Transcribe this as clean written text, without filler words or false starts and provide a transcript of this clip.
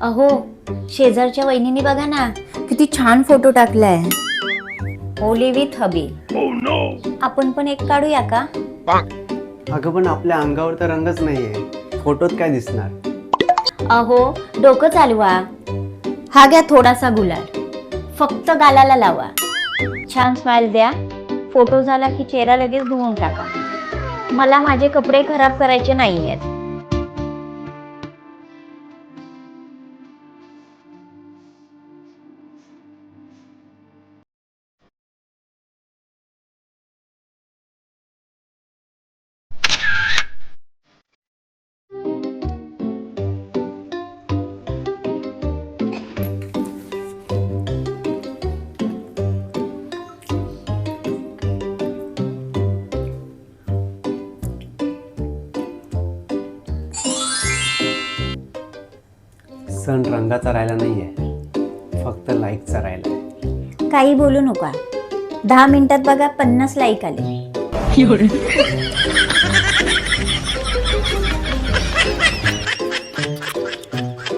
अहो, शेजारच्या वहिनीने बघा ना, किती छान फोटो टाकलाय. होली विथ हबी. आपण पण एक काढूया का? अगं पण आपल्या अंगावर तर रंगच नाहीये, फोटोत काय दिसणार. अहो, डोकं चालवा. हा घ्या थोडासा गुलाल, फक्त गालाला लावा. छान स्माइल द्या. फोटो झाला की चेहरा लगेच धुवून टाका. मला माझे कपडे खराब करायचे नाहीयेत. सण रंगाचा राहिला नाहीये, फक्त लाईकचा राहिला. काही बोलू नका. 10 मिनिटात बघा 50 लाईक आले.